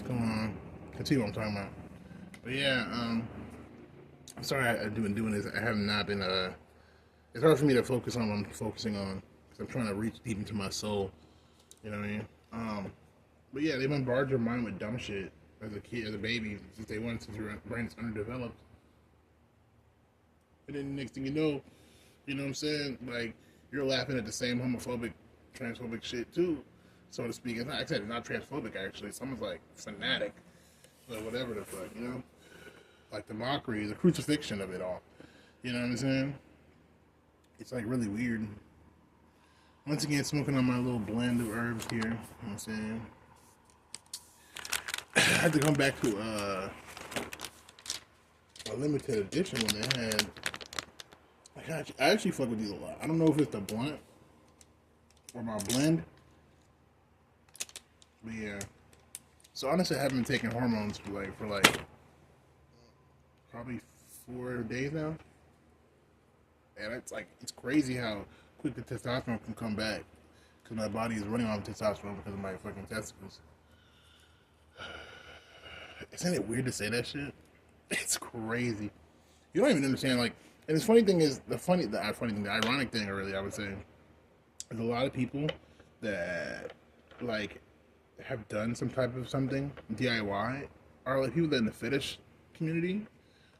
What's going on? Continue what I'm talking about. But yeah, I'm sorry I've been doing this. I have not been. It's hard for me to focus on what I'm focusing on because I'm trying to reach deep into my soul. You know what I mean? But yeah, they bombard your mind with dumb shit as a kid, as a baby, since they want, since your brain is underdeveloped. And then the next thing you know what I'm saying? Like you're laughing at the same homophobic, transphobic shit too, so to speak. It's not. I said it's not transphobic actually. It's almost like fanatic, but whatever the fuck, you know? Like the mockery, the crucifixion of it all. You know what I'm saying? It's like really weird. Once again, smoking on my little blend of herbs here. You know what I'm saying? I had to come back to a limited edition when they had. I actually fuck with these a lot. I don't know if it's the blunt or my blend, but yeah. So honestly, I haven't been taking hormones for probably 4 days now, and it's crazy how quick the testosterone can come back because my body is running on testosterone because of my fucking testicles. Isn't it weird to say that shit? It's crazy. You don't even understand. Like, and the funny thing is, the ironic thing, really, I would say, is a lot of people that like have done some type of something DIY are like people that in the fetish community.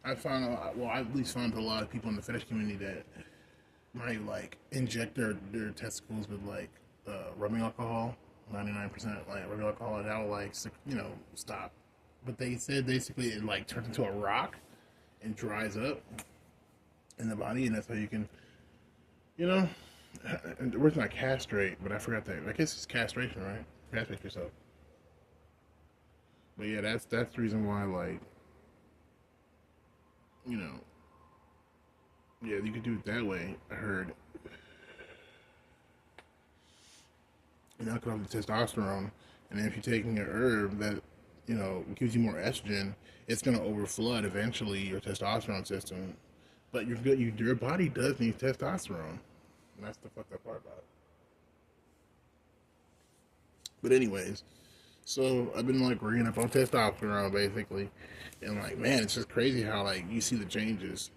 I found a lot. Well, I at least found a lot of people in the fetish community that might like inject their testicles with like rubbing alcohol, 99% like rubbing alcohol, and that'll like stop. But they said basically it like turns into a rock and dries up in the body, and that's how you can, you know, the word's not castrate, but I forgot that. I guess it's castration, right? Castrate yourself. But yeah, that's the reason why, like, you know, yeah, you could do it that way. I heard, and that'll cut off the testosterone. And then if you're taking an herb that gives you more estrogen, it's gonna overflood eventually your testosterone system. But your body does need testosterone. And that's the fucked up part about it. But anyways, so I've been like reading up on testosterone basically, and like man, it's just crazy how like you see the changes,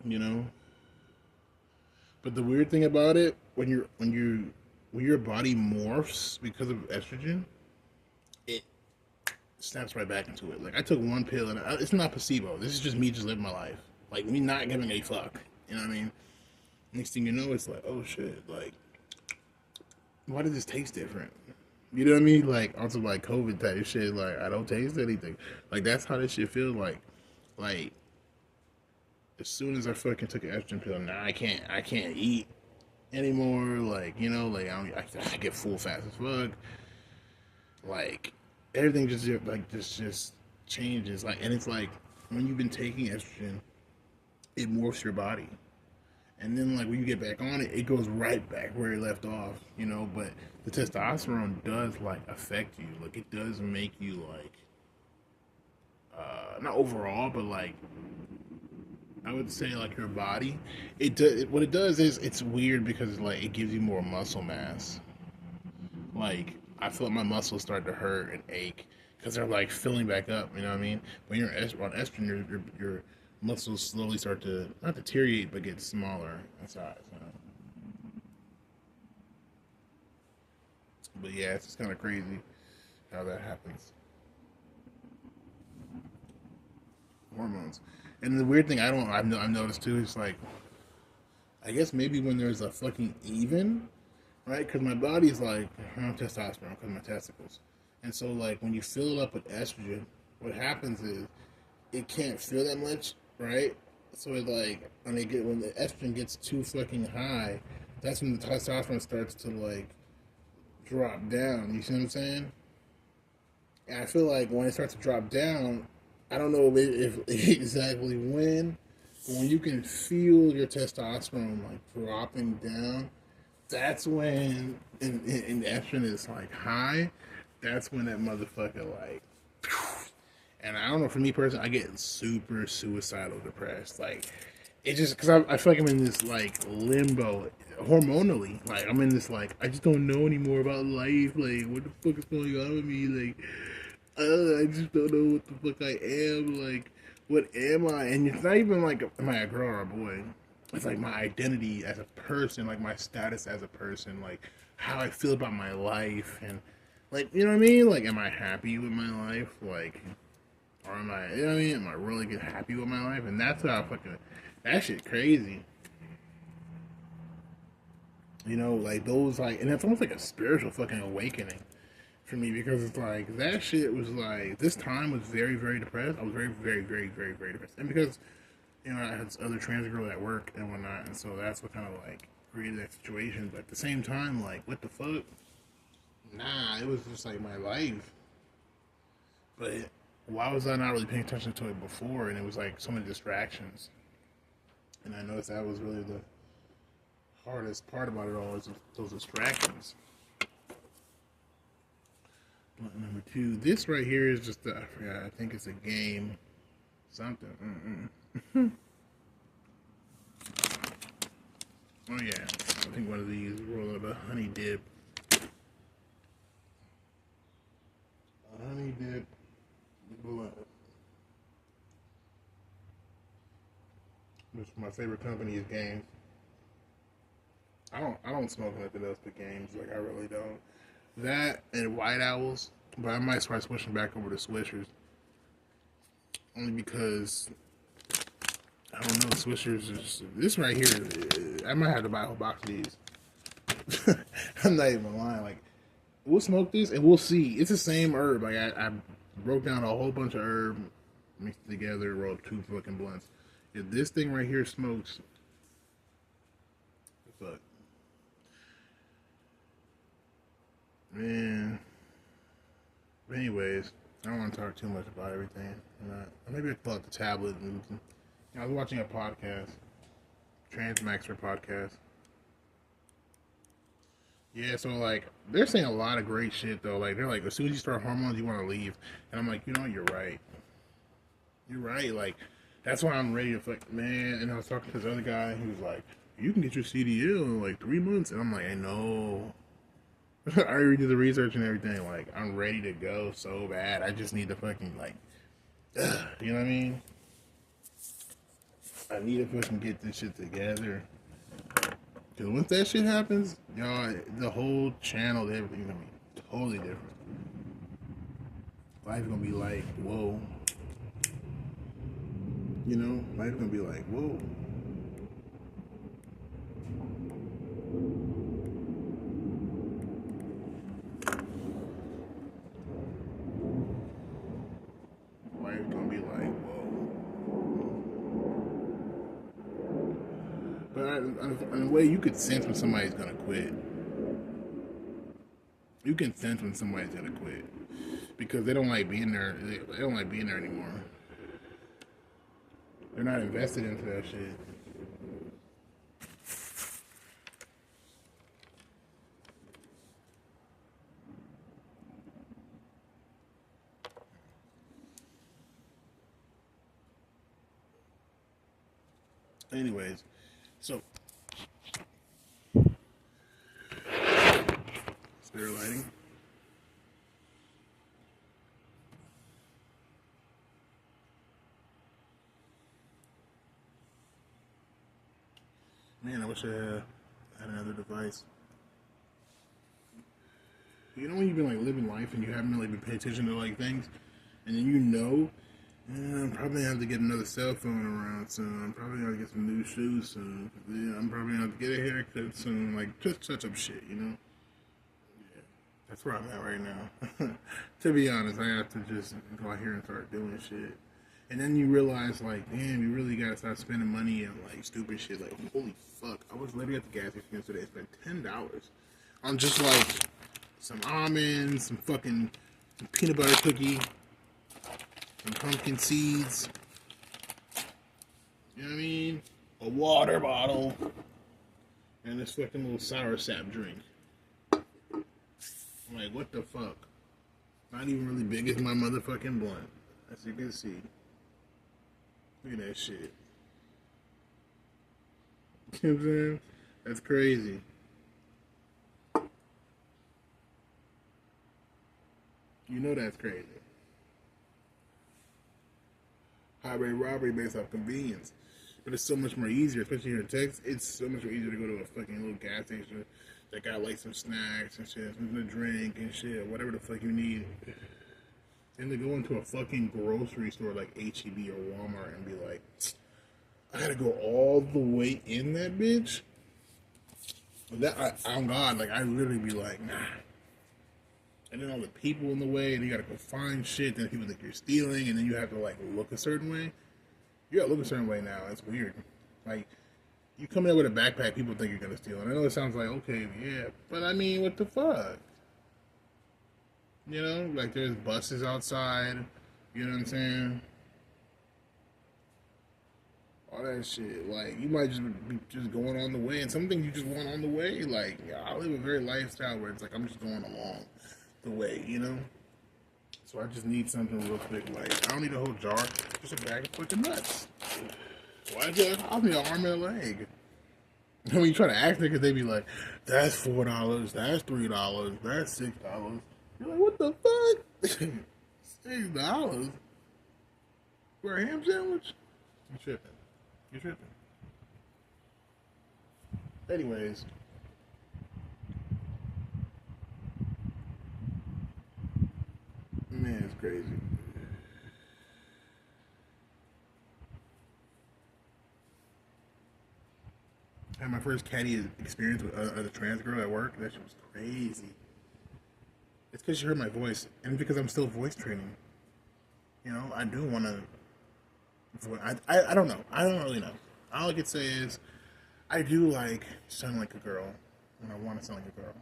you know. But the weird thing about it, when your body morphs because of estrogen, it snaps right back into it. Like I took one pill, and it's not placebo. This is just me just living my life, like me not giving a fuck. You know what I mean? Next thing you know, it's like, oh shit, like why does this taste different? You know what I mean? Like also like COVID type shit. Like I don't taste anything. Like that's how this shit feels like. Like as soon as I fucking took an estrogen pill, now I can't eat anymore. Like like I get full fast as fuck. Like everything just changes. Like and it's like when you've been taking estrogen, it morphs your body. And then like when you get back on it, it goes right back where it left off, but the testosterone does like affect you. Like it does make you like not overall, but like I would say like your body. What it does is it's weird because like it gives you more muscle mass. Like I feel like my muscles start to hurt and ache because they're like filling back up. You know what I mean? When you're on estrogen, your muscles slowly start to not deteriorate but get smaller in size. But yeah, it's just kind of crazy how that happens. Hormones, and the weird thing I've noticed too is like I guess maybe when there's a fucking even, right? Because my body's like I don't have testosterone because my testicles, and so like when you fill it up with estrogen, what happens is it can't feel that much, right? So it like when the estrogen gets too fucking high, that's when the testosterone starts to like drop down. You see what I'm saying? And I feel like when it starts to drop down, I don't know if exactly when, but when you can feel your testosterone like dropping down, that's when and the estrogen is like high. That's when that motherfucker like. And I don't know, for me personally, I get super suicidal depressed. Like, it just, because I feel like I'm in this, like, limbo hormonally. Like, I'm in this, like, I just don't know anymore about life. Like, what the fuck is going on with me? Like, I just don't know what the fuck I am. Like, what am I? And it's not even like, am I a girl or a boy? It's like my identity as a person, like my status as a person, like how I feel about my life, and like, you know what I mean? Like, am I happy with my life? Like, or am I, you know what I mean? Am I really get happy with my life? And that's how I fucking, that shit crazy. You know, like those, like, and it's almost like a spiritual fucking awakening for me because it's like that shit was like this time was very very depressed. I was very depressed, and because you know I had this other trans girl at work and whatnot, and so that's what kind of like created that situation. But at the same time, like what the fuck? Nah, it was just like my life. But why was I not really paying attention to it before? And it was like so many distractions, and I noticed that was really the hardest part about it all is those distractions. Number two, this right here is just I forgot. I think it's a game, something. Oh yeah, I think one of these roll up a honey dip. A honey dip blunt. Which my favorite company is Games. I don't smoke nothing else but Games. Like I really don't. That and White Owls, but I might start switching back over to Swishers. Only because I don't know, Swishers is this right here. I might have to buy a whole box of these. I'm not even lying. Like we'll smoke this and we'll see. It's the same herb. Like I broke down a whole bunch of herb, mixed it together, rolled two fucking blunts. If this thing right here smokes, fuck, man. But anyways, I don't want to talk too much about everything. Maybe I pull out the tablet and I was watching a podcast, Transmaxer podcast. Yeah, so like they're saying a lot of great shit though. Like they're like, as soon as you start hormones, you want to leave, and I'm like, you know, you're right. You're right. Like that's why I'm ready to fuck, man. And I was talking to this other guy. He was like, you can get your CDL in like 3 months, and I'm like, I know. I already did the research and everything. Like I'm ready to go so bad. I just need to fucking like, you know what I mean? I need to fucking get this shit together. Cause once that shit happens, y'all, the whole channel, everything gonna be totally different. Life's gonna be like, whoa. You know, life's gonna be like, whoa. Life's gonna be like, whoa. But in a way, you could sense when somebody's gonna quit. You can sense when somebody's gonna quit because they don't like being there. They don't like being there anymore. They're not invested into that shit. Anyways, so spirit lighting. Man, I wish I had another device. You know when you've been like living life and you haven't really been paying attention to like things, and then you know, I'm probably gonna have to get another cell phone around soon. I'm probably gonna get some new shoes soon. Yeah, I'm probably gonna have to get a haircut soon. Like just touch up shit, you know. Yeah, that's where I'm at right now. To be honest, I have to just go out here and start doing shit. And then you realize, like, damn, you really gotta start spending money on like stupid shit. Like, holy fuck! I was literally at the gas station yesterday. I spent $10 on just like some almonds, some fucking peanut butter cookie, some pumpkin seeds. You know what I mean? A water bottle, and this fucking little sour sap drink. I'm like, what the fuck? Not even really big as my motherfucking blunt, as you can see. Look at that shit. You know what I'm saying? That's crazy. You know that's crazy. highway robbery based off convenience. But it's so much more easier, especially here in Texas. It's so much more easier to go to a fucking little gas station that got like some snacks and shit, something to drink and shit, whatever the fuck you need. And to go into a fucking grocery store like HEB or Walmart and be like, I gotta go all the way in that bitch. On God, like I literally be like, nah. And then all the people in the way, and you gotta go find shit. Then people think you're stealing, and then you have to like look a certain way. You gotta look a certain way now. It's weird. Like you come in with a backpack, people think you're gonna steal. And I know it sounds like okay, yeah, but I mean, what the fuck? You know, like there's buses outside. You know what I'm saying? All that shit. Like you might just be just going on the way, and something you just want on the way. Like I live a very lifestyle where it's like I'm just going along the way. You know. So I just need something real quick. Like I don't need a whole jar, just a bag of fucking nuts. Why just I'll need an arm and a leg. And when you try to ask niggas, they be like, "That's $4. That's $3. That's $6." You're like, "What the fuck? $6 for a ham sandwich?" You tripping? You tripping? Anyways. Man, it's crazy. I had my first caddy experience with a trans girl at work. That shit was crazy. It's because she heard my voice, and because I'm still voice training. You know, I do want to. I don't know. I don't really know. All I could say is, I do like sound like a girl when I want to sound like a girl.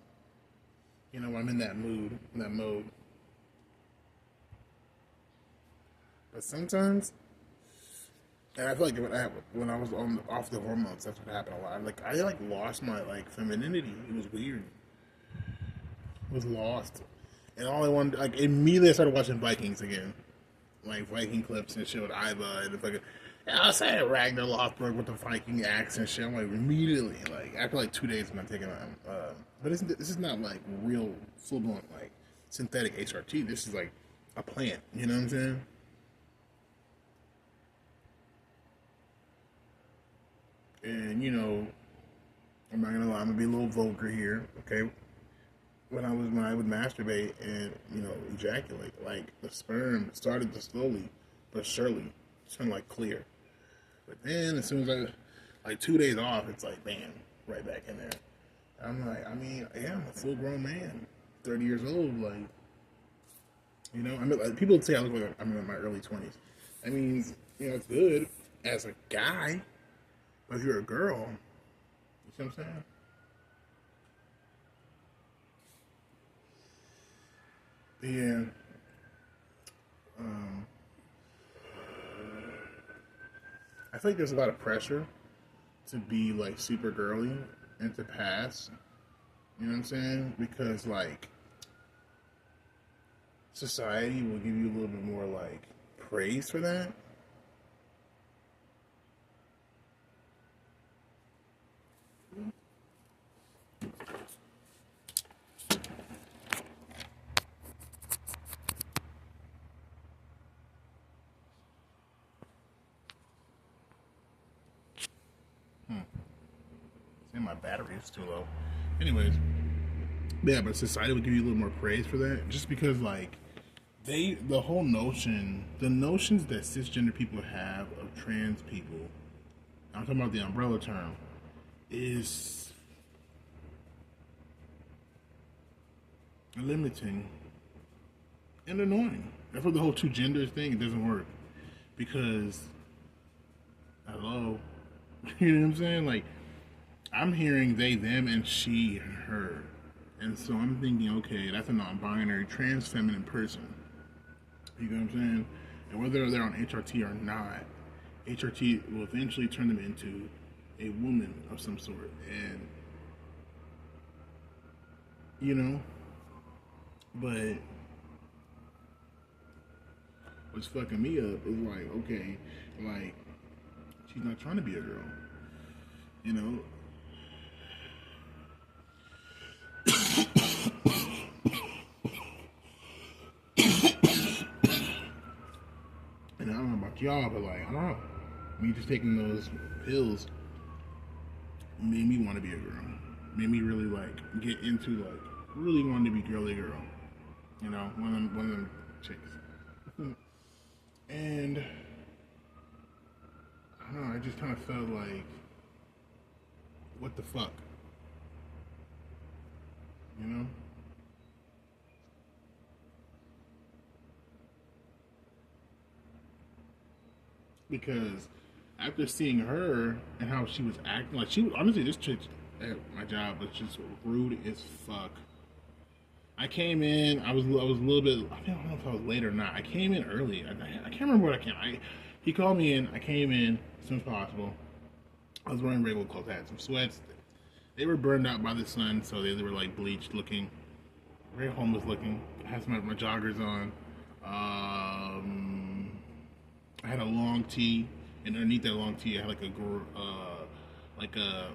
You know, when I'm in that mood, in that mode. But sometimes, and I feel like when I was off the hormones, that's what happened a lot. Like I like lost my like femininity. It was weird. It was lost, and all I wanted, like immediately, I started watching Vikings again, like Viking clips and shit with Iva and the fucking. And I was saying Ragnar Lothbrok with the Viking accent shit. I'm like immediately, like after like 2 days, I'm not taking them. But this is not like real full blown like synthetic HRT. This is like a plant. You know what I'm saying? And you know, I'm not gonna lie, I'm gonna be a little vulgar here, okay? When I would masturbate and ejaculate, like the sperm started to slowly but surely turn like clear. But then as soon as I like 2 days off, it's like bam, right back in there. I'm like, I mean, yeah, I'm a full grown man, 30 years old, like I mean, like, people say I look like I'm in my early 20s. I mean, it's good as a guy. But if you're a girl, you see what I'm saying? Yeah. Um, I feel like there's a lot of pressure to be like super girly and to pass. You know what I'm saying? Because like society will give you a little bit more like praise for that. And my battery is too low. Anyways, yeah, but society would give you a little more praise for that, just because like the whole notion, the notions that cisgender people have of trans people, I'm talking about the umbrella term, is limiting and annoying. And for the whole two genders thing, it doesn't work because hello, you know what I'm saying? Like I'm hearing they, them, and she, her. And so I'm thinking, okay, that's a non-binary, trans feminine person. You know what I'm saying? And whether they're on HRT or not, HRT will eventually turn them into a woman of some sort. And, but what's fucking me up is like, okay, like, she's not trying to be a girl. You know, and I don't know about about y'all, but like I don't know. Me just taking those pills made me want to be a girl. Made me really like get into like really wanting to be girly girl. You know, one of them chicks. And I don't know, I just kind of felt like, what the fuck? You know? Because after seeing her and how she was acting, like she was honestly, this chick at my job was just rude as fuck. I came in. I was a little bit. I don't know if I was late or not. I came in early. I can't remember what I came. He called me in. I came in as soon as possible. I was wearing regular clothes. I had some sweats. They were burned out by the sun, so they were like bleached looking, very homeless looking. I had some of my joggers on. I had a long tee, and underneath that long tee, I had like a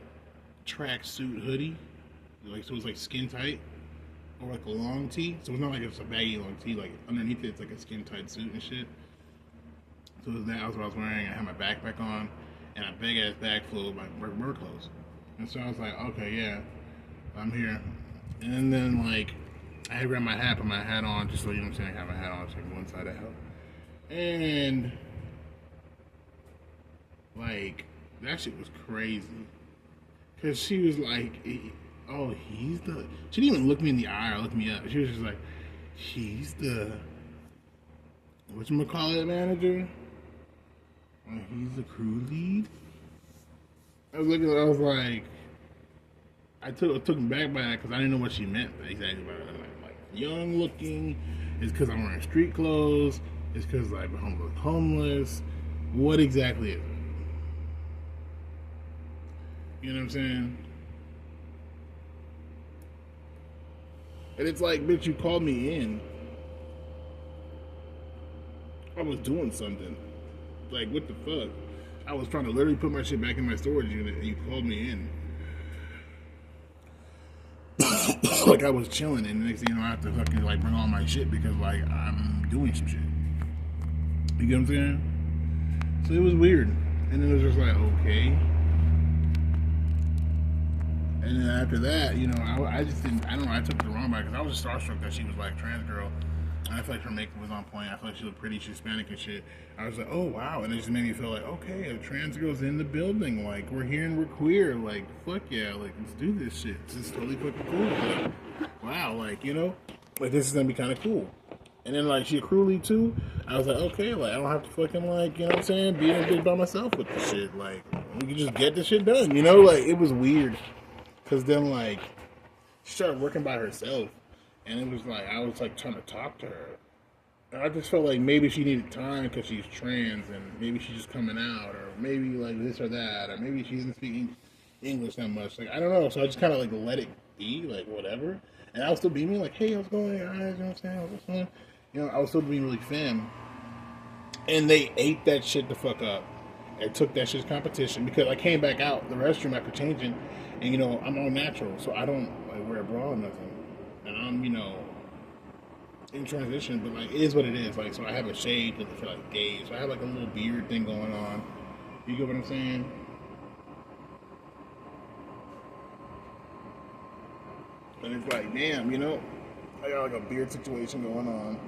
tracksuit hoodie, like so it was like skin tight, or like a long tee. So it's not like it's a baggy long tee. Like underneath it, it's like a skin tight suit and shit. So that was what I was wearing. I had my backpack on, and a big ass bag full of my work clothes. And so I was like, okay, yeah, I'm here. And then like I had grabbed my hat, put my hat on, just so you know what I'm saying. I have my hat on, checking one side out, and like that shit was crazy. Cause she was like, "Oh, he's the." She didn't even look me in the eye or look me up. She was just like, "He's the whatchamacallit manager. He's the crew lead." I was looking. I was like, I took me back by that because I didn't know what she meant exactly by that. Like young looking. It's because I'm wearing street clothes. It's because like I'm homeless. What exactly is it? You know what I'm saying? And it's like, bitch, you called me in. I was doing something. Like, what the fuck? I was trying to literally put my shit back in my storage unit and you called me in. Like I was chilling and the next thing you know I have to fucking like bring all my shit because like I'm doing some shit. You get what I'm saying? So it was weird. And then it was just like, okay. And then after that, you know, I just didn't, I don't know, I took it the wrong way because I was just starstruck that she was like trans girl. And I feel like her makeup was on point. I feel like she looked pretty, she's Hispanic and shit. I was like, oh wow. And it just made me feel like, okay, a trans girl's in the building. Like, we're here and we're queer. Like, fuck yeah. Like, let's do this shit. This is totally fucking cool. Like, wow. Like, you know, like this is going to be kind of cool. And then like she a crew lead too. I was like, okay, like I don't have to fucking like, you know what I'm saying, be in a bitch by myself with the shit. Like, we can just get the shit done, you know? Like, it was weird. Cause then like she started working by herself, and it was like I was like trying to talk to her, and I just felt like maybe she needed time because she's trans, and maybe she's just coming out, or maybe like this or that, or maybe she isn't speaking English that much. Like I don't know, so I just kind of like let it be, like whatever. And I was still being like, hey, how's it going, guys? You know what I'm saying? How's this going? You know, I was still being really femme, and they ate that shit the fuck up. And took that shit's competition because I came back out the restroom after changing, and you know I'm all natural, so I don't like wear a bra or nothing, and I'm in transition, but like it is what it is. Like so I have a shade for like gays, so I have like a little beard thing going on. You get what I'm saying? And it's like damn, you know, I got like a beard situation going on.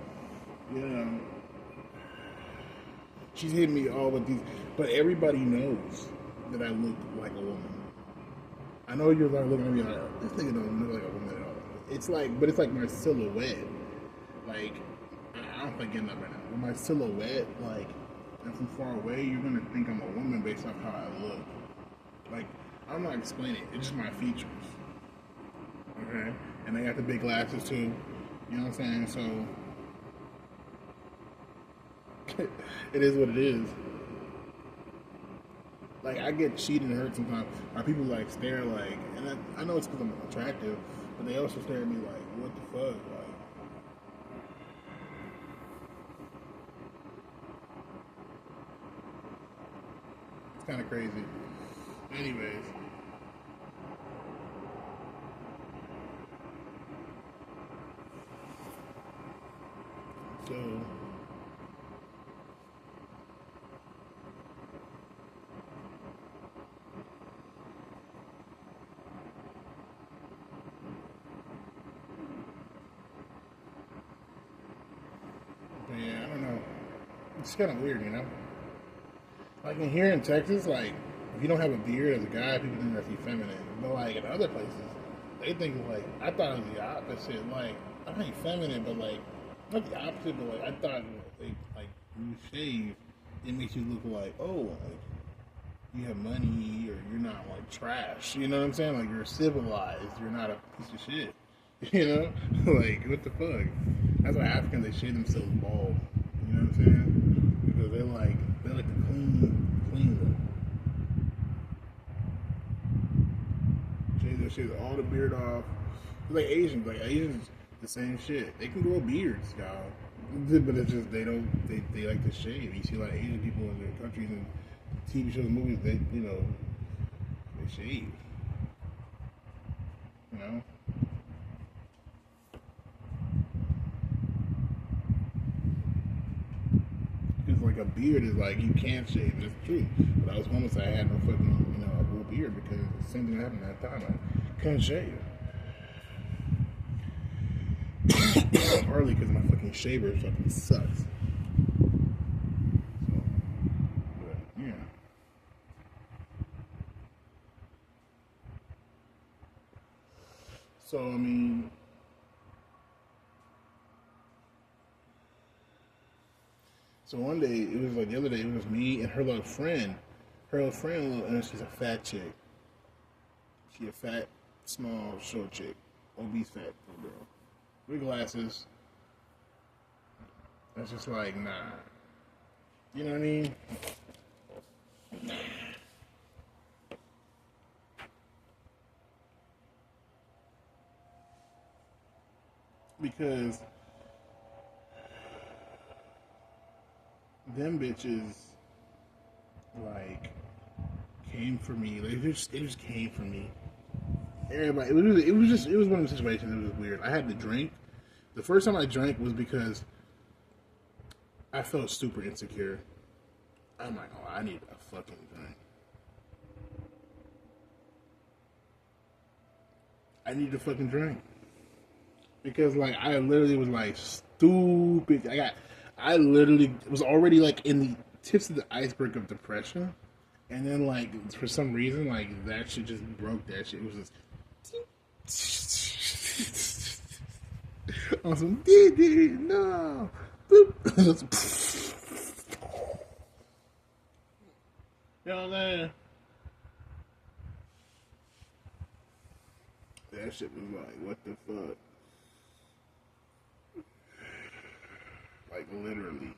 You know. She's hitting me all with these, but everybody knows that I look like a woman. I know you're like looking at me like, this nigga don't look like a woman at all. It's like, but it's like my silhouette. Like, I don't think getting up right now. But my silhouette, like, and from far away, you're gonna think I'm a woman based off how I look. Like, I'm not explaining it. It's just my features. Okay? And I got the big glasses too. You know what I'm saying? So, it is what it is. Like I get cheated and hurt sometimes. Or people like stare like, and I know it's because I'm attractive, but they also stare at me like, what the fuck? Like, it's kind of crazy. Anyways, so It's kind of weird, you know. Like in here in Texas, like if you don't have a beard as a guy, people think that's effeminate. But like in other places, they think like I thought it was the opposite. Like I'm not effeminate, but like not the opposite. But like I thought like when you shave, it makes you look like like you have money or you're not like trash. You know what I'm saying? Like you're civilized. You're not a piece of shit. You know? Like what the fuck? That's why Africans they shave themselves bald. You know what I'm saying? Because they like the clean look. Shave all the beard off. It's like Asians the same shit. They can grow beards, y'all. But it's just they like to shave. You see a lot of Asian people in their countries and TV shows, movies, they shave. You know? Because like a beard is like you can't shave. It's true. But I was homeless. I had no fucking a real beard because the same thing happened at that time. I couldn't shave. Partly because my fucking shaver fucking sucks. So, but yeah. So I mean, so one day it was like the other day it was me and her little friend. Her little friend, and she's a fat chick. She a fat, small, short chick, obese fat little girl with glasses. That's just like nah. You know what I mean? Because them bitches like came for me. Like it just came for me. Everybody, it was one of the situations. It was weird. I had to drink. The first time I drank was because I felt super insecure. I'm like, oh, I need a fucking drink. I need a fucking drink because like I literally was like stupid. I literally was already like in the tips of the iceberg of depression, and then like for some reason like that shit just broke that shit. It was just on some no. Boop. You know what I'm saying? That shit was like, what the fuck? Like literally.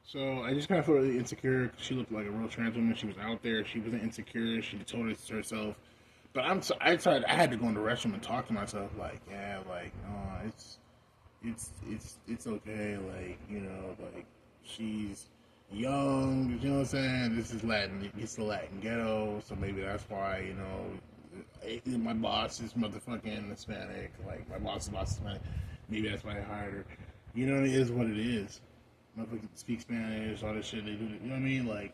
So I just kind of felt really insecure. She looked like a real trans woman. She was out there. She wasn't insecure. She told it to herself. But I decided I had to go in the restroom and talk to myself. Like, yeah, like, oh, it's okay. Like, like she's young. You know what I'm saying? This is Latin. It's the Latin ghetto, so maybe that's why my boss is motherfucking Hispanic. Like my boss is Hispanic. Maybe that's why I hired her. It is what it is. Motherfuckers speak Spanish, all this shit they do. You know what I mean? Like,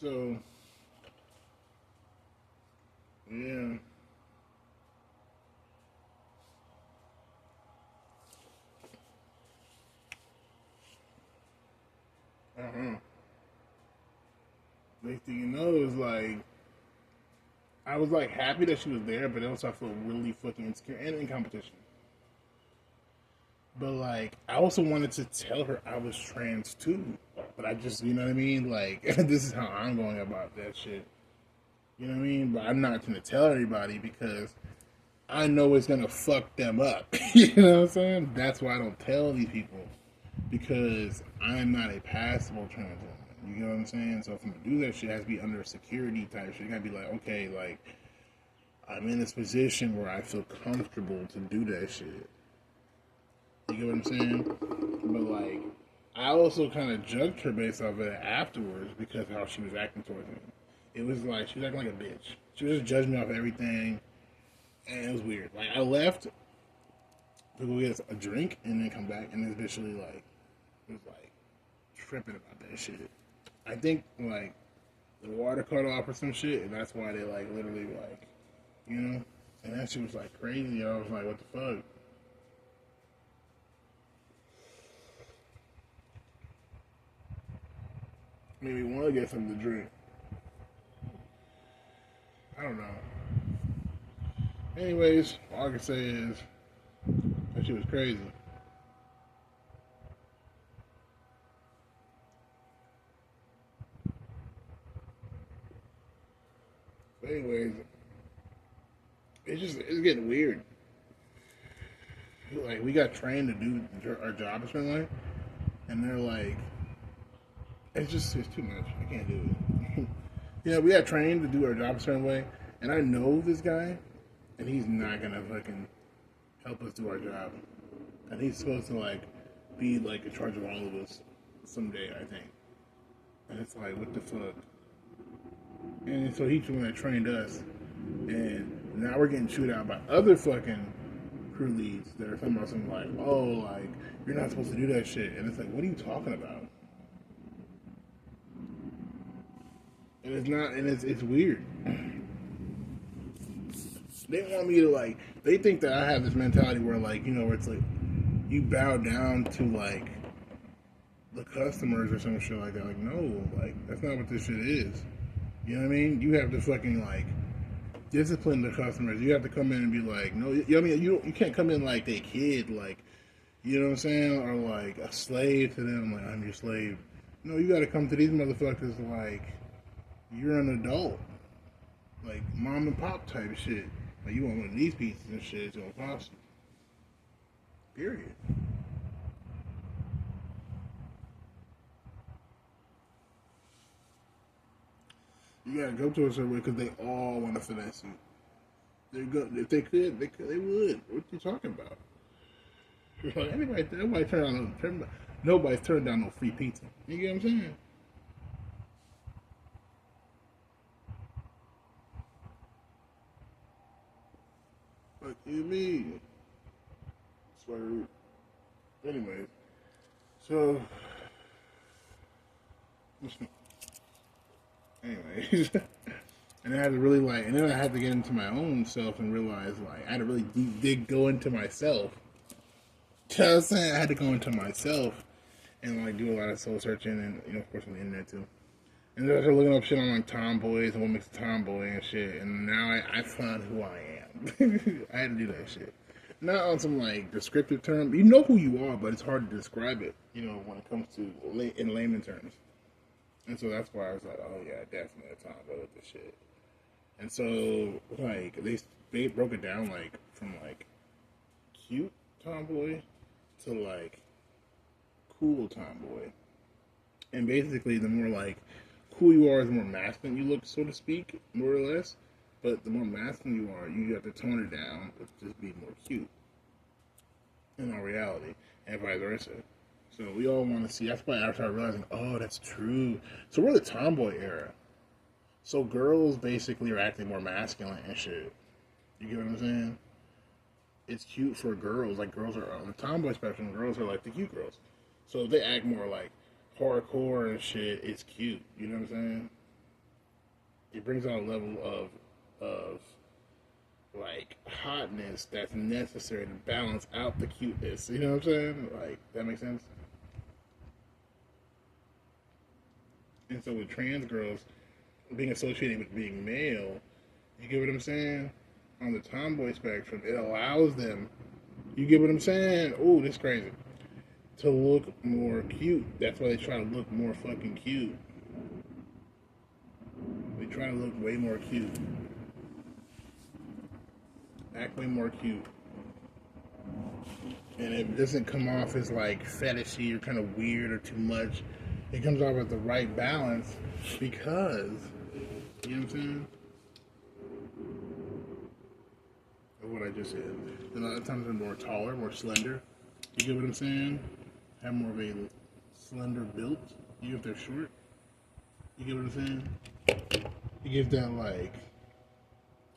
so yeah. Uh-huh. Next thing you know is like I was like happy that she was there, but also I felt really fucking insecure and in competition. But like I also wanted to tell her I was trans too. But I just you know what I mean? Like this is how I'm going about that shit. You know what I mean? But I'm not gonna tell everybody because I know it's gonna fuck them up. You know what I'm saying? That's why I don't tell these people. Because I'm not a passable trans woman. You know what I'm saying? So if I'm gonna do that shit, it has to be under a security type shit. You gotta be like, okay, like I'm in this position where I feel comfortable to do that shit. You get what I'm saying? But like, I also kind of judged her based off of it afterwards because of how she was acting towards me. It was like she was acting like a bitch. She was just judging me off everything, and it was weird. Like I left to go get a drink and then come back, and it's literally like was like tripping about that shit. I think like the water cut off or some shit, and that's why they like literally like, you know, and that shit was like crazy. I was like, what the fuck? Made me want to get something to drink. I don't know. Anyways, all I can say is that shit was crazy. But anyways, it's getting weird. Like we got trained to do our job a certain way, and they're like, it's too much. I can't do it. Yeah, we got trained to do our job a certain way, and I know this guy, and he's not gonna fucking help us do our job. And he's supposed to like be like in charge of all of us someday, I think. And it's like, what the fuck? And so he's the one that trained us, and now we're getting chewed out by other fucking crew leads that are talking about something like, oh, like you're not supposed to do that shit, and it's like, what are you talking about? And it's not, and it's weird. They want me to like. They think that I have this mentality where like, you know, where it's like you bow down to like the customers or some shit like that. Like, no, like that's not what this shit is. You know what I mean? You have to fucking like discipline the customers. You have to come in and be like, no, you know what I mean? You can't come in like they kid, like, you know what I'm saying, or like a slave to them. Like, I'm your slave. No, you got to come to these motherfuckers like you're an adult, like mom and pop type shit. Like, you want one of these pieces and shit, it's gonna cost you. Period. You gotta go to a certain way because they all want to finesse you. They're good. If they could, they would. What you talking about? Like, nobody's turned down no free pizza. You get what I'm saying? What you mean? Swear. Anyways, so anyways, and I had to really like, and then I had to get into my own self and realize like I had to really go into myself. You know what I'm saying? I had to go into myself and like do a lot of soul searching, and you know, of course, on the internet too. And then I started looking up shit on like tomboys and what makes a tomboy and shit. And now I found who I am. I had to do that shit. Not on some like descriptive term. You know who you are, but it's hard to describe it. You know, when it comes to in layman terms. And so that's why I was like, oh yeah, definitely a tomboy with this shit. And so like they broke it down like from like cute tomboy to like cool tomboy. And basically, the more like cool you are, the more masculine you look, so to speak, more or less. But the more masculine you are, you have to tone it down to just be more cute in all reality, and vice versa. So we all want to see. That's why I started realizing, oh, that's true. So we're the tomboy era. So girls basically are acting more masculine and shit. You get what I'm saying? It's cute for girls. Like girls are on the tomboy spectrum. Girls are like the cute girls. So if they act more like hardcore and shit, it's cute. You know what I'm saying? It brings out a level of like hotness that's necessary to balance out the cuteness. You know what I'm saying? Like, that makes sense? And so with trans girls being associated with being male, you get what I'm saying? On the tomboy spectrum, it allows them, you get what I'm saying? Oh, this is crazy. To look more cute. That's why they try to look more fucking cute. They try to look way more cute. Act way more cute. And it doesn't come off as like fetishy or kind of weird or too much. It comes off at the right balance because, you know what I'm saying? Of what I just said. A lot of times they're more taller, more slender. You get what I'm saying? Have more of a slender build, even if they're short. You get what I'm saying? It gives that like,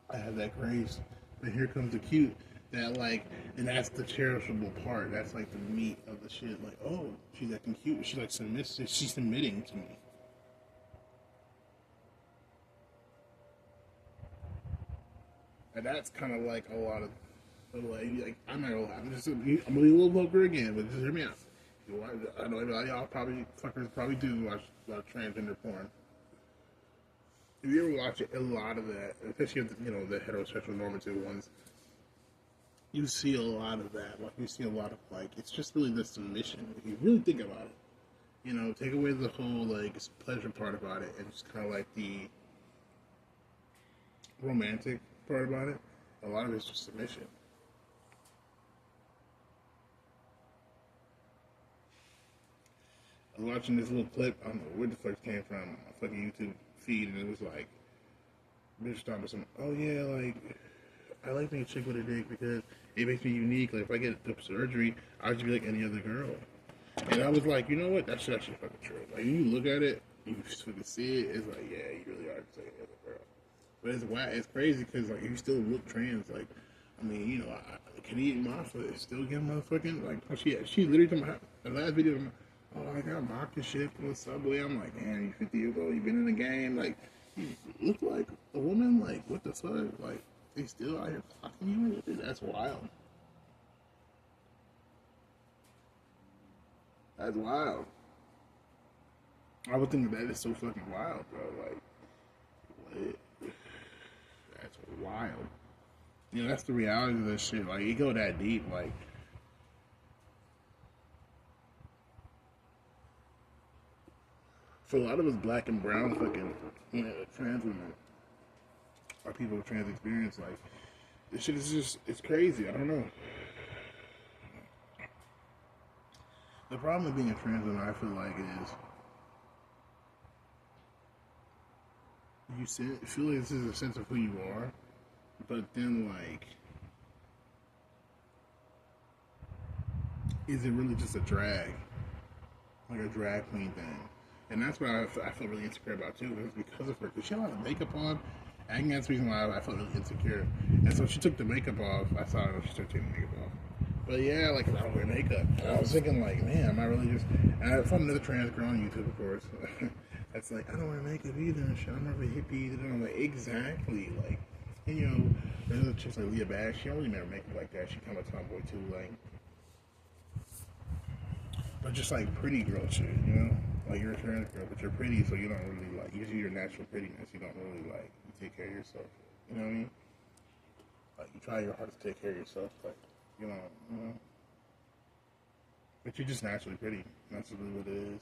I have that grace, but here comes the cute. That like, and that's the cherishable part. That's like the meat of the shit. Like, oh, she's acting cute. She's like submissive. She's submitting to me. And that's kind of like a lot of, like I'm not gonna lie. I'm gonna be a little vulgar again, but just hear me out. I know a lot of y'all probably fuckers probably do watch a lot of transgender porn. If you ever watch a lot of that, especially the heterosexual normative ones, you see a lot of that. Like you see a lot of like it's just really the submission. If you really think about it, take away the whole like pleasure part about it, and just kind of like the romantic part about it. A lot of it's just submission. I was watching this little clip. I don't know where the fuck it came from. A fucking YouTube feed, and it was like, bitch talking about some. Oh yeah, like I like being a chick with a dick because it makes me unique. Like if I get the surgery, I'll just be like any other girl. And I was like, you know what? That's actually fucking true. Like when you look at it, you fucking see it. It's like, yeah, you really are just like any other girl. But it's wild. It's crazy because like you still look trans. Like I mean, Canadian Mafia is still getting motherfucking like. Oh, she literally told me the last video. Oh, I got mocked and shit from the subway. I'm like, damn, you 50 years old. You been in the game. Like, you look like a woman. Like, what the fuck? Like, they still out here fucking you? That's wild. That's wild. I would think that is so fucking wild, bro. Like, what? That's wild. That's the reality of this shit. Like, it go that deep. Like, for a lot of us black and brown fucking, trans women, or people with trans experience, like, this shit is just, it's crazy. I don't know. The problem with being a trans woman, I feel like, is you feel like this is a sense of who you are, but then, like, is it really just a drag? Like a drag queen thing? And that's what I feel really insecure about too, is because of her. Because she had a lot of makeup on. I think that's the reason why I felt really insecure. And so she took the makeup off. I saw her, she started taking the makeup off. But yeah, like, I don't wear makeup. And I was thinking, like, man, am I really just. And I found another trans girl on YouTube, of course. That's like, I don't wear makeup either and shit. I'm not a hippie. And I'm like, exactly. Like, and, there's other chicks like Leah Bash. She don't really wear makeup like that. She kind of a tomboy too. Like, but just like pretty girl shit. Like you're a trans girl, but you're pretty, so you don't really like. You just use your natural prettiness. You don't really like. You take care of yourself. You know what I mean? Like you try your hardest to take care of yourself. Like you know. But you're just naturally pretty. That's really what it is.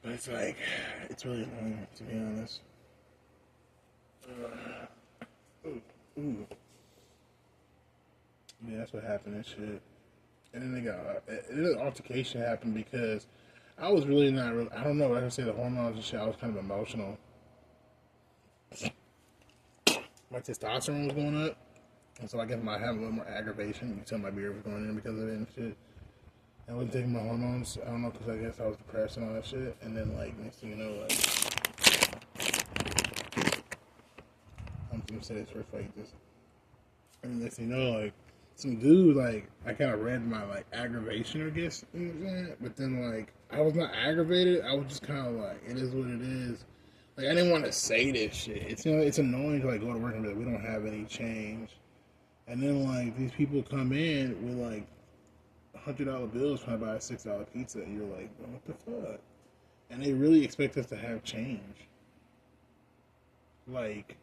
But it's like, it's really annoying to be honest. Ooh. Yeah, that's what happened and shit. And then an altercation happened because I was really not really, I don't know, like I say, the hormones and shit, I was kind of emotional. My testosterone was going up, and so I guess I had a little more aggravation. You can tell my beard was going in because of it and shit. I wasn't taking my hormones, I don't know, because I guess I was depressed and all that shit. And then, like, next thing you know, like, I'm gonna say this first, like, this. And then next thing you know, like, some dude, like, I kind of read my, like, aggravation, I guess, you know what I'm saying? But then, like, I was not aggravated, I was just kind of like, it is what it is. Like, I didn't want to say this shit. It's, it's annoying to, like, go to work and be like, we don't have any change. And then, like, these people come in with, like, $100 bills trying to buy a $6 pizza, and you're like, what the fuck? And they really expect us to have change. Like,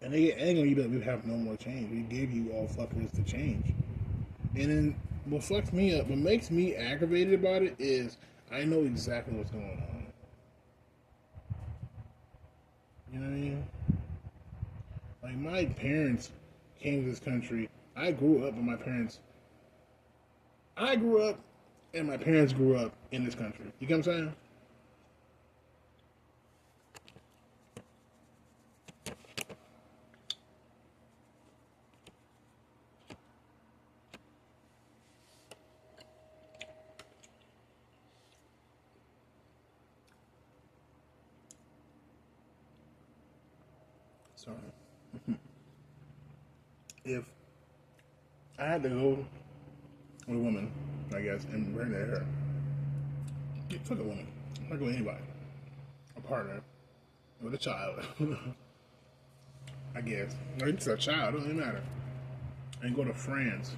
and they ain't gonna be like, we have no more change. We gave you all fuckers to change. And then what fucks me up, what makes me aggravated about it is I know exactly what's going on. You know what I mean? Like my parents came to this country. I grew up with my parents. I grew up and my parents grew up in this country. You get what I'm saying? So, if I had to go with a woman, I guess, and bring their hair, fuck a woman. I'm not going with anybody. A partner with a child, I guess. Or it's a child, it doesn't even matter. And go to France,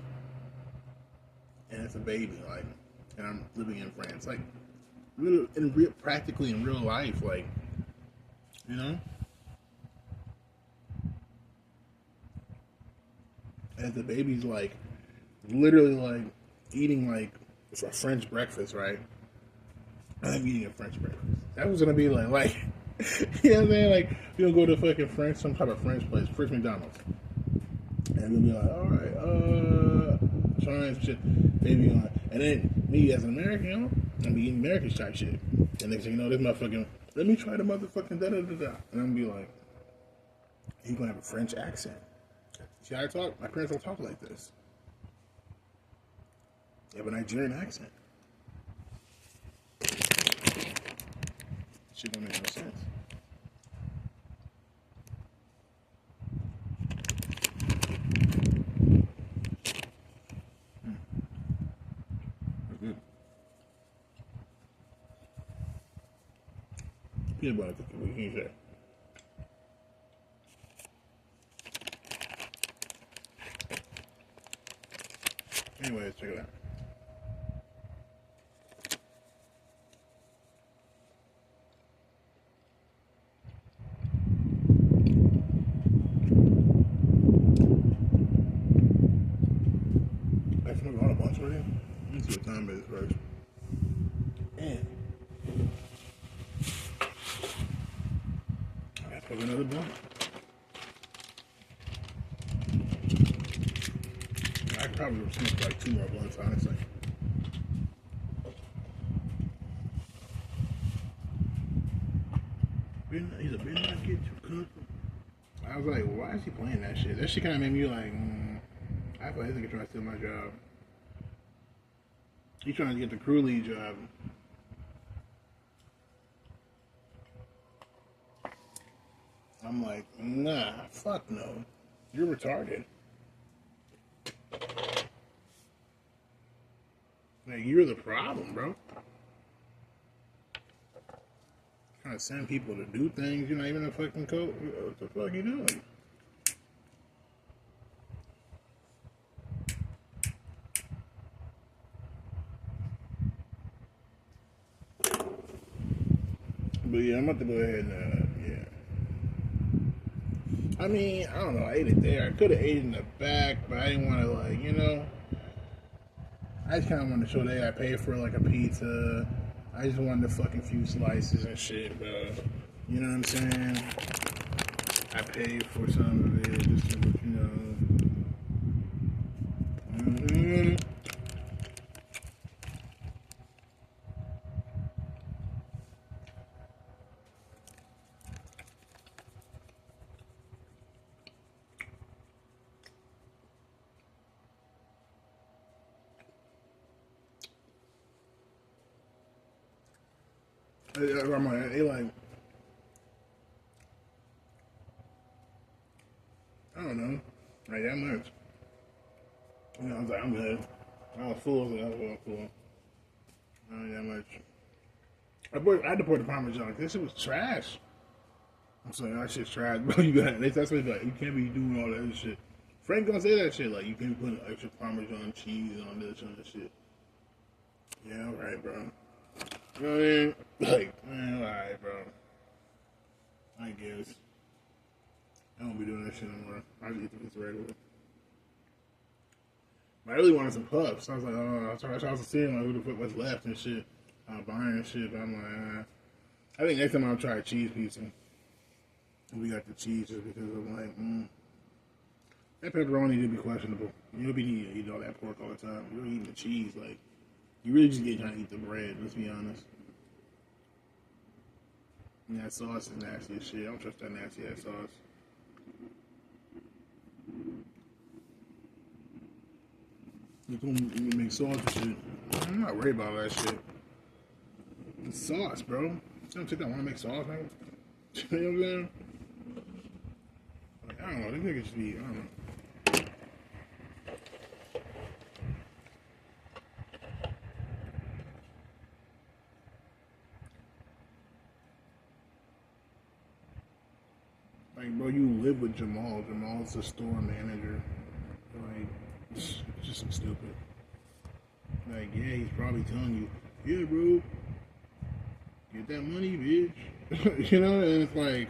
and it's a baby, like, and I'm living in France, like, practically in real life, like, you know. And the baby's like, literally like eating like a French breakfast, right? I'm eating a French breakfast. That was gonna be like, you know what I'm saying? Like, we gonna go to fucking French, some type of French place, French McDonald's, and we'll be like, all right, trying shit, baby on, and then me as an American, you know, I'm eating American type shit. And next thing you know, this motherfucking, let me try the motherfucking da da da da, and I'm gonna be like, he's gonna have a French accent. See how I talk? My parents don't talk like this. They have a Nigerian accent. Shit don't make no sense. That's good. Peanut butter cookie, what can you say? Anyways, check it out. I smoked all a bunch already. Let me see what time it is first. And I gotta smoke another blunt. I could probably smoke like 2 more blunts, honestly. He's a bit not get too comfortable. I was like, why is he playing that shit? That shit kind of made me like, I feel like this nigga trying to steal my job. He's trying to get the crew lead job. I'm like, nah, fuck no. You're retarded. Like, you're the problem, bro. Trying to send people to do things you're not even a fucking coach. What the fuck are you doing? But yeah, I'm about to go ahead and yeah. I mean, I don't know. I ate it there. I could have ate it in the back, but I didn't want to like, you know. I just kind of wanted to show that I paid for like a pizza. I just wanted a fucking few slices and shit, bro. You know what I'm saying? I paid for some of it, just to, you know. Mm-hmm. They like, I don't know, like that much. You know, I was like, I'm good. I was full, so I was full. Not that much. I had to pour the Parmesan because this shit was trash. I'm saying that shit's trash, bro. You got that's what like you can't be doing all that other shit. Frank gonna say that shit like you can't be putting extra Parmesan cheese on this and that shit. Yeah, alright, bro. You know what I mean? Like, man, alright, bro. I guess. I don't be doing that shit anymore. I just eat the pizza regular. But I really wanted some puffs. I was like, I was seeing like who the fuck was left and shit. Buying and shit. But I'm like, I think next time I'll try a cheese pizza. We got the cheese just because I'm like, that pepperoni did be questionable. You don't be eating all that pork all the time. You're eating the cheese, like you really just trying to eat the bread. Let's be honest. And that sauce is nasty as shit. I don't trust that nasty ass sauce. You can make sauce and shit. I'm not worried about that shit. It's sauce, bro. You don't take that want to make sauce, man. You know what I'm saying? I don't know. These niggas just be, I don't know. Like, bro, you live with Jamal. Jamal's the store manager. Like, it's just stupid. Like, yeah, he's probably telling you, yeah, bro, get that money, bitch. You know, and it's like,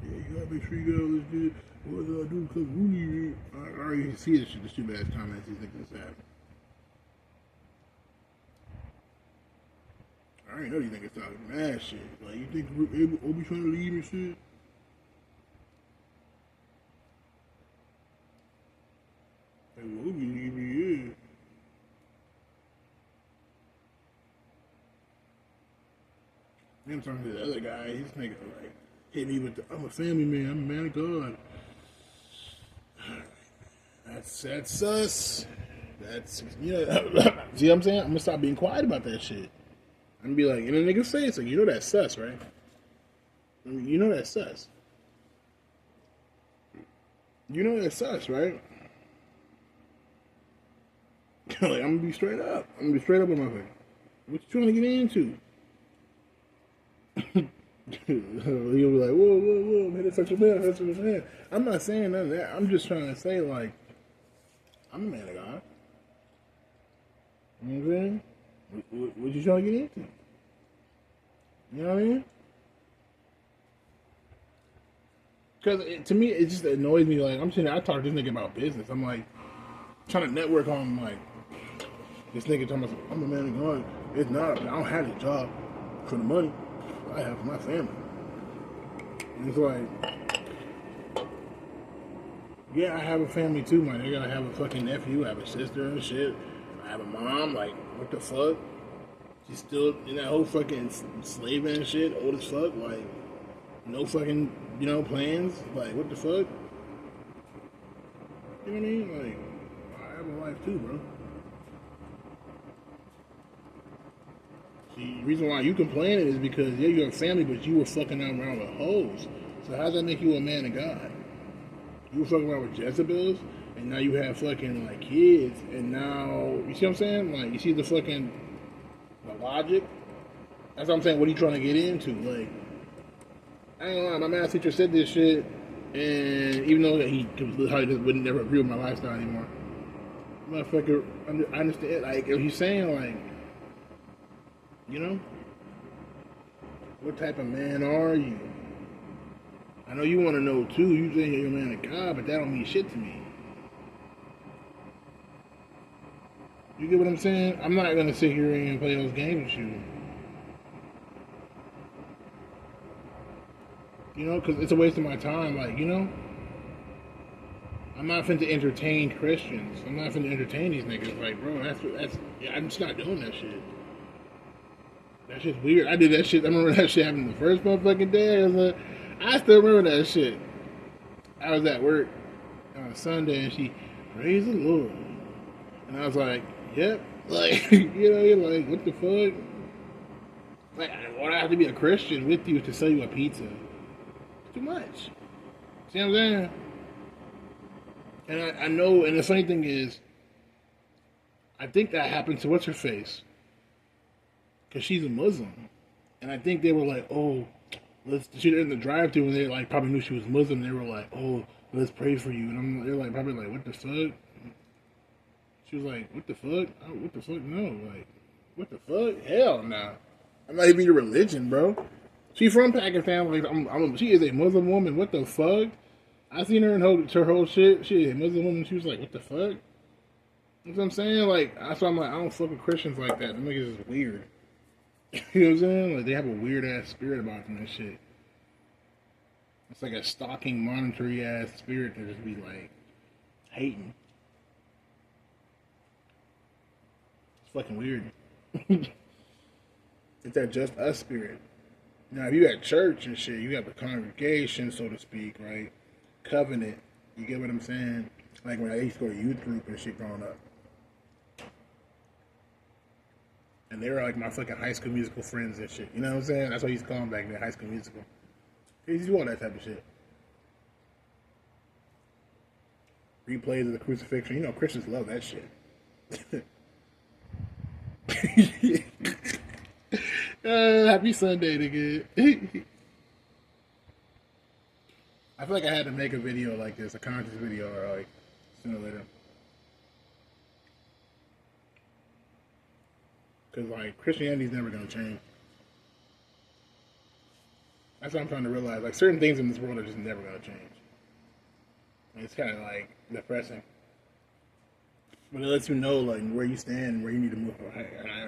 yeah, you gotta make sure you got all this shit. What do I do? Cause we need it. I already see this shit. The stupid ass comments these niggas have. I already know these niggas talking mad shit. Like, you think Obi trying to leave and shit? Like, well, Obi leaving, yeah. Then I'm talking to the other guy. He's nigga like hit me with the, I'm a family man. I'm a man of God. That's sus. That's See what I'm saying? I'm gonna stop being quiet about that shit. I'm gonna be like, and the nigga say it's like, you know that's sus, right? I mean, you know that's sus. You know that's sus, right? Like, I'm gonna be straight up. I'm gonna be straight up with my thing. What you trying to get into? He'll be like, whoa, man, that's such a man, that's such a man. I'm not saying none of that. I'm just trying to say, like, I'm a man of God. You know what I'm saying? What you trying to get into? You know what I mean? Because to me, it just annoys me. Like, I'm sitting there, I talk to this nigga about business. I'm like, trying to network on, like, this nigga talking about, I'm a man of God. It's not, I don't have a job for the money I have for my family. And it's like, yeah, I have a family too, man. I have a fucking nephew, I have a sister and shit. I have a mom, like, what the fuck? She's still in that whole fucking slaving and shit, old as fuck, like, no fucking, plans. Like, what the fuck? You know what I mean? Like, I have a life too, bro. See, the reason why you complaining is because, yeah, you have a family, but you were fucking out around with hoes. So how does that make you a man of God? You were fucking around with Jezebels, and now you have fucking, like, kids, and now, you see what I'm saying? Like, you see the fucking, the logic? That's what I'm saying, what are you trying to get into? Like, I ain't gonna lie, my math teacher said this shit, and even though he completely would never agree with my lifestyle anymore, motherfucker, I understand, like, he's saying, like, what type of man are you? I know you want to know too. You say you're a man of God, but that don't mean shit to me. You get what I'm saying? I'm not gonna sit here and play those games with you. Because it's a waste of my time. Like, I'm not finna entertain Christians. I'm not finna entertain these niggas. Like, bro, I'm just not doing that shit. That shit's weird. I did that shit. I remember that shit happened the first motherfucking day. I still remember that shit. I was at work on Sunday and she, praise the Lord. And I was like, yep. Like, you're like, what the fuck? Like, why I have to be a Christian with you to sell you a pizza? It's too much. See what I'm saying? And I know, and the funny thing is, I think that happened to what's her face? Because she's a Muslim. And I think they were like, oh, she in the drive-thru and they like probably knew she was Muslim. They were like, oh, let's pray for you. And they're like, probably like, what the fuck? She was like, what the fuck? Oh, what the fuck? No, like, what the fuck? Hell no. I'm not even your religion, bro. She from Pakistan. Like, she is a Muslim woman. What the fuck? I seen her and her whole shit. She is a Muslim woman. She was like, what the fuck? You know what I'm saying? Like, that's why I'm like, I don't fuck with Christians like that. Them niggas is weird. You know what I'm saying? Like, they have a weird ass spirit about them and shit. It's like a stalking, monetary ass spirit to just be like hating. It's fucking weird. It's that just us spirit. Now, if you at church and shit, you got the congregation, so to speak, right? Covenant. You get what I'm saying? Like when I used to go to youth group and shit growing up. And they were like my fucking High School Musical friends and shit. You know what I'm saying? That's what I used to call them back then, High School Musical. They used to do all that type of shit. Replays of the crucifixion. You know, Christians love that shit. Happy Sunday, nigga. I feel like I had to make a video like this, a conscious video, or like sooner or later. Because, like, Christianity's never going to change. That's what I'm trying to realize. Like, certain things in this world are just never going to change. And it's kind of, like, depressing. But it lets you know, like, where you stand and where you need to move.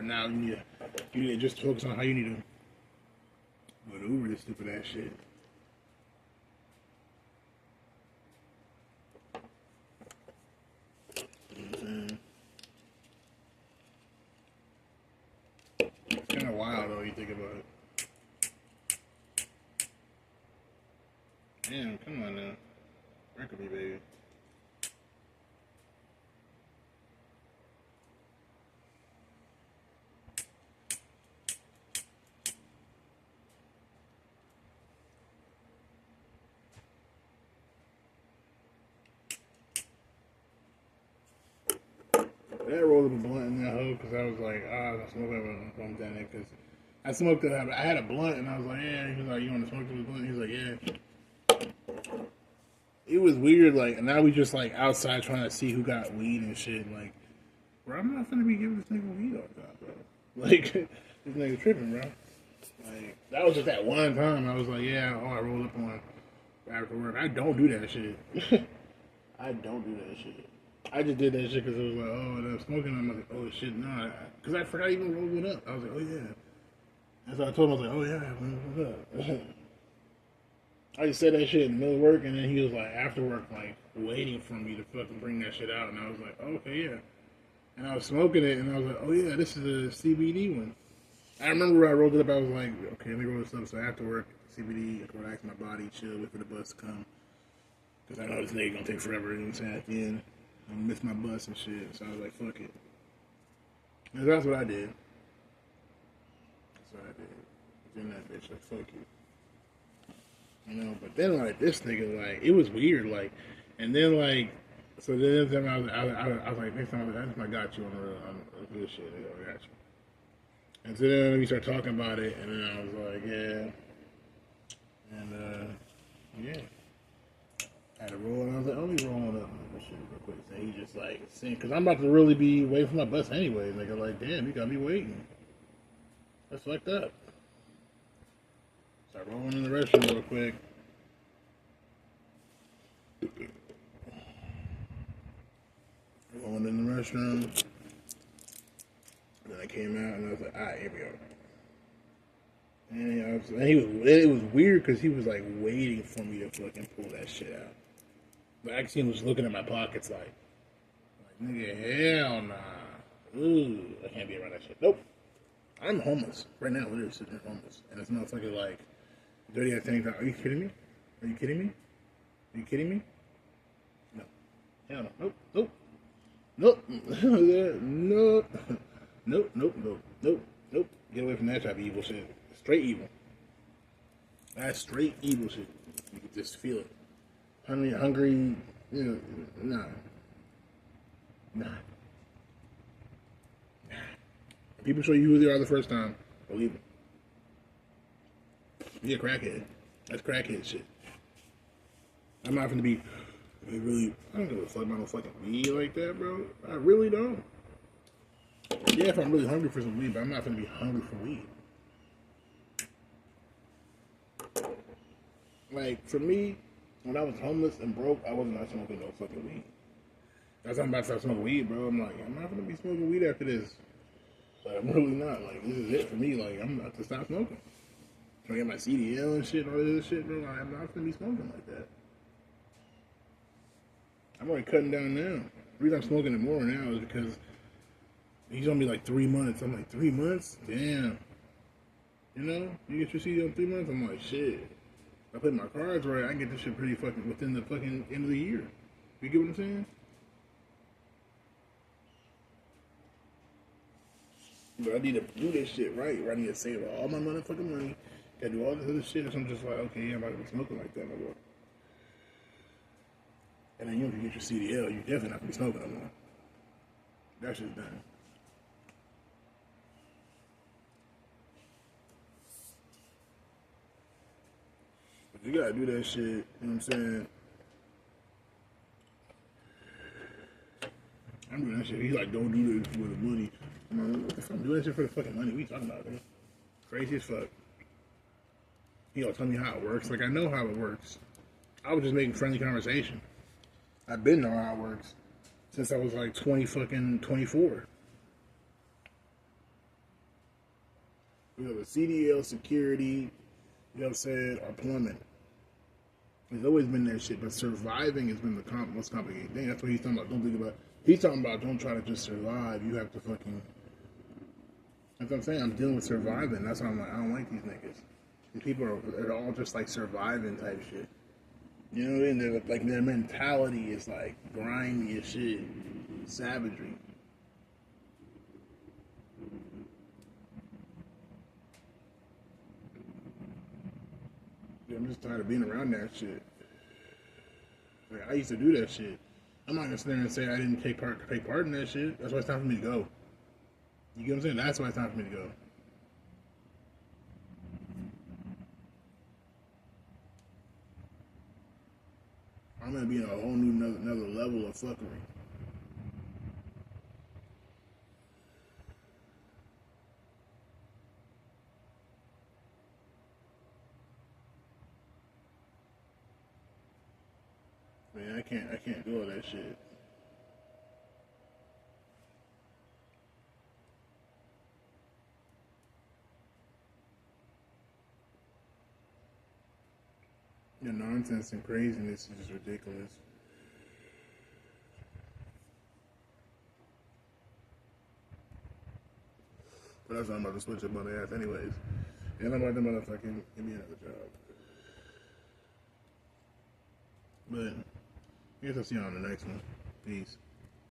Now you need to just focus on how you need to maneuver this stupid ass shit. You know what I'm saying? It's kind of wild, though, you think about it. Damn, come on now. Record me, baby. I rolled up a blunt in that hoe because I was like, I smoke on that because I smoked it. I had a blunt and I was like, yeah. He was like, you want to smoke this blunt? He was like, yeah. It was weird, like, and now we just like outside trying to see who got weed and shit. Like, bro, I'm not gonna be giving this nigga weed all the time, bro. Like, this nigga tripping, bro. Like, that was just that one time. I was like, yeah, I rolled up on after work. I don't do that shit. I don't do that shit. I just did that shit because it was like, oh, and I was smoking. And I'm like, oh shit, no, because I forgot to even roll one up. I was like, oh yeah. And so I told him, I was like, oh yeah, what's up? I just said that shit in the middle of work, and then he was like, after work, like, waiting for me to fucking bring that shit out. And I was like, oh, okay, yeah. And I was smoking it, and I was like, oh yeah, this is a CBD one. I remember when I rolled it up, I was like, okay, let me roll this up. So after work, CBD, I can relax my body, chill, wait for the bus to come. Because I know this nigga gonna take forever, you know what I'm saying, at the end. I'm gonna miss my bus and shit. So I was like, fuck it. And that's what I did. That's what I did. Then that bitch, like, fuck you. You know, but then, like, this nigga, like, it was weird, like, and then, like, so then next time I was like, next time I got you on this shit, I got you. And so then we started talking about it, and then I was like, yeah. And, yeah. I had to roll, and I was like, oh, let me roll up this shit real quick. So he just, like, saying, because I'm about to really be waiting for my bus anyway. Nigga, like, damn, you got me waiting. That's fucked up. Start rolling in the restroom real quick. Rolling in the restroom. And then I came out and I was like, alright, here we go. And it was weird because he was like waiting for me to fucking pull that shit out. But actually, he was looking at my pockets like nigga, hell nah. Ooh, I can't be around that shit. Nope. I'm homeless. Right now, literally sitting homeless. And it's not fucking like dirty ass things. Are you kidding me? Are you kidding me? Are you kidding me? No. Hell no. Nope. Nope. Nope. Nope. Nope. Nope. Nope. Nope. Nope. Get away from that type of evil shit. Straight evil. That's straight evil shit. You can just feel it. Hungry, you know, nah. Nah. Nah. People show you who they are the first time, believe it. You're a crackhead. That's crackhead shit. I'm not gonna be really, I don't give a fuck about no fucking weed like that, bro. I really don't. Yeah, if I'm really hungry for some weed, but I'm not gonna be hungry for weed. Like, for me, when I was homeless and broke, I wasn't not smoking no fucking weed. That's why I'm about to start smoking weed, bro. I'm like, I'm not gonna be smoking weed after this. Like, I'm really not. Like, this is it for me. Like, I'm about to stop smoking. Trying to get my CDL and shit, all this shit, bro. Like, I'm not gonna be smoking like that. I'm already cutting down now. The reason I'm smoking it more now is because he's gonna be like 3 months. I'm like, 3 months? Damn. You know? You get your CDL in 3 months? I'm like, shit. If I play my cards right, I can get this shit pretty fucking within the fucking end of the year. You get what I'm saying? But I need to do this shit right. I need to save all my motherfucking money. Gotta do all this other shit. So I'm just like, okay, yeah, I'm about to be smoking like that no more. And then you can get your CDL, you definitely not gonna be smoking no more. That shit's done. But you gotta do that shit, you know what I'm saying? I'm doing that shit. He's like, don't do this for the money. I'm like, what the fuck? I'm doing that shit for the fucking money. What are you talking about, man? Crazy as fuck. He gonna tell me how it works. Like, I know how it works. I was just making friendly conversation. I've been know how it works since I was like 20 fucking 24. You know, the CDL, security, you know what I'm saying, or plumbing. It's always been that shit, but surviving has been the most complicated thing. That's what he's talking about. Don't think about. He's talking about don't try to just survive. You have to fucking. That's what I'm saying. I'm dealing with surviving. That's why I'm like, I don't like these niggas. These people are all just like surviving type shit. You know what I mean? They're, like their mentality is like grimy as shit, savagery. Yeah, I'm just tired of being around that shit. Like, I used to do that shit. I'm not gonna sit there and say I didn't take part in that shit. That's why it's time for me to go. You get what I'm saying? That's why it's time for me to go. I'm gonna be in a whole new another level of fuckery. Man, I can't do all that shit. The nonsense and craziness is just ridiculous. But that's why I'm about to switch up on the ass anyways. And I'm about to motherfucking give me another job. But I guess I'll see you on the next one. Peace.